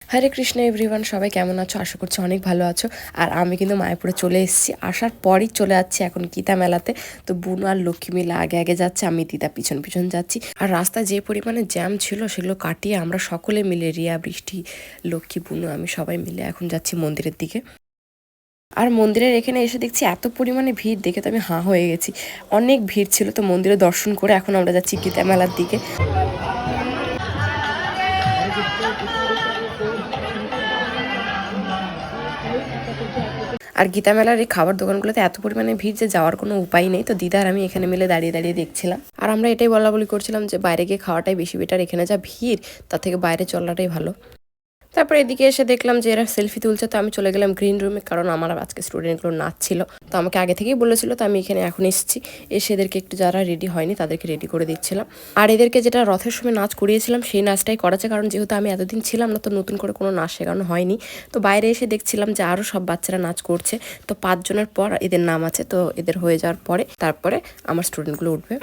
হরে Krishna everyone, সবাই কেমন আছো? আশা করছি অনেক ভালো আছো। আর আমি কিন্তু মায়াপুরে চলে এসেছি, আসার পরই চলে যাচ্ছি এখন গীতা মেলাতে। তো বুনু আর লক্ষ্মী মিলা আগে আগে যাচ্ছে, আমি দিদা পিছন পিছন যাচ্ছি। আর রাস্তায় যে পরিমাণে জ্যাম ছিল সেগুলো কাটিয়ে আমরা সকলে মিলে, রিয়া, বৃষ্টি, লক্ষ্মী, বুনু, আমি সবাই মিলে এখন যাচ্ছি মন্দিরের দিকে। আর মন্দিরের এখানে এসে দেখছি এত পরিমাণে ভিড়, দেখে তো আমি হাঁ হয়ে গেছি। অনেক ভিড় ছিল। তো মন্দিরে দর্শন করে এখন আমরা যাচ্ছি গীতা মেলার দিকে। আর গীতা মেলার এই খাবার দোকানগুলোতে এত পরিমাণে ভিড় যে যাওয়ার কোনো উপায় নেই। তো দিদা আর আমি এখানে মিলে দাঁড়িয়ে দাঁড়িয়ে দেখছিলাম। আর আমরা এটাই বলা বলি করছিলাম যে বাইরে গিয়ে খাওয়াটাই বেশি বেটার, এখানে যা ভিড় তার থেকে বাইরে চলাটাই ভালো। তারপর এদিকে এসে দেখলাম যে এরা সেলফি তুলছে, তো আমি চলে গেলাম গ্রিন রুমে, কারণ আমার আজকে স্টুডেন্টগুলো নাচ ছিল। তো আমাকে আগে থেকেই বলেছিল, তো আমি এখানে এখন এসেছি। এসে এদেরকে একটু যারা রেডি হয়নি তাদেরকে রেডি করে দিচ্ছিলাম। আর এদেরকে যেটা রথের সময় নাচ করিয়েছিলাম সেই নাচটাই করাচ্ছে, কারণ যেহেতু আমি এতদিন ছিলাম না, তো নতুন করে কোনো নাচ শেখানো হয়নি। তো বাইরে এসে দেখছিলাম যে আরও সব বাচ্চারা নাচ করছে। তো 5 জনের পর এদের নাম আছে, তো এদের হয়ে যাওয়ার পরে তারপরে আমার স্টুডেন্টগুলো উঠবে।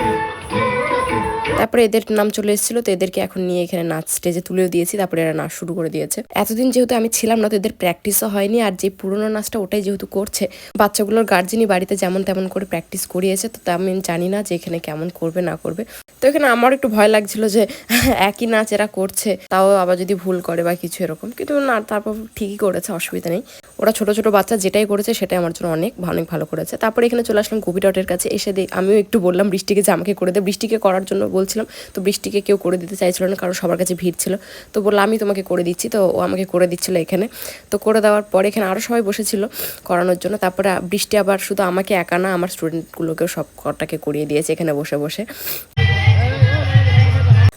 তারপরে এদের নাম চলে এসেছিলো, তো এদেরকে এখন নিয়ে এখানে নাচ স্টেজে তুলেও দিয়েছি। তারপরে এরা নাচ শুরু করে দিয়েছে। এতদিন যেহেতু আমি ছিলাম না, তো এদের প্র্যাকটিসও হয়নি। আর যে পুরোনো নাচটা ওটাই যেহেতু করছে, বাচ্চাগুলোর গার্জেনই বাড়িতে যেমন তেমন করে প্র্যাকটিস করিয়েছে। তো আমি জানি না যে এখানে কেমন করবে না করবে। তো এখানে আমার একটু ভয় লাগছিল যে একই নাচ এরা করছে, তাও আবার যদি ভুল করে বা কিছু এরকম, কিন্তু না, তারপর ঠিকই করেছে, অসুবিধা নেই। ওরা ছোট ছোট বাচ্চা যেটাই করেছে সেটাই আমার জন্য অনেক অনেক ভালো করেছে। তারপরে এখানে চলে আসলাম গোপী ডটের কাছে। এসে আমিও একটু বললাম বৃষ্টিকে যে আমাকে করে দে। বৃষ্টিকে করার জন্য বলছিলাম, তো বৃষ্টিকে কেউ করে দিতে চাইছিল না, কারণ সবার কাছে ভিড় ছিল। তো বললাম আমি তোমাকে করে দিচ্ছি, তো ও আমাকে করে দিচ্ছিল এখানে। তো করে দেওয়ার পরে এখানে আরও সবাই বসেছিল করানোর জন্য। তারপরে বৃষ্টি আবার শুধু আমাকে একা না, আমার স্টুডেন্টগুলোকেও সব কটাকে করিয়ে দিয়েছে এখানে বসে বসে।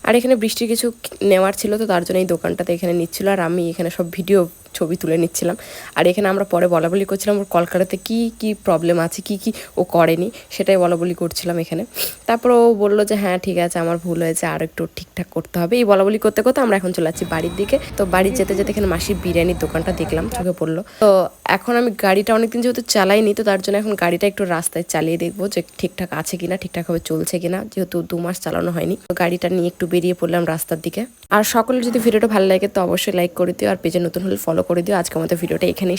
আর এখানে বৃষ্টির কিছু নেওয়ার ছিল, তো তার জন্য এই দোকানটাতে এখানে নিচ্ছিল। আর আমি এখানে সব ভিডিও ছবি তুলে নিচ্ছিলাম। আর এখানে আমরা পরে বলা বলি করছিলাম ওর কলকাতাতে কি কি প্রবলেম আছে, কি কি ও করেনি, সেটাই বলা বলি করছিলাম এখানে। তারপর ও বললো যে হ্যাঁ ঠিক আছে, আমার ভুল হয়েছে, আর একটু ঠিকঠাক করতে হবে। এই বলা বলি করতে করতে আমরা এখন চলে যাচ্ছি বাড়ির দিকে। তো বাড়ি যেতে যেতে এখানে মাসির বিরিয়ানির দোকানটা দেখলাম, চোখে পড়লো। তো এখন আমি গাড়িটা অনেকদিন যেহেতু চালাইনি, তো তার জন্য এখন গাড়িটা একটু রাস্তায় চালিয়ে দেখবো যে ঠিকঠাক আছে কিনা, ঠিকঠাকভাবে চলছে কিনা, যেহেতু 2 মাস চালানো হয়নি। তো গাড়িটা নিয়ে একটু বেরিয়ে পড়লাম রাস্তার দিকে। আর সকলের যদি ভিডিওটা ভালো লাগে তো অবশ্যই লাইক করে দিও, আর পেজে নতুন হলে ফলো করে দিও। আজকে আমাদের ভিডিওটা এখানেই।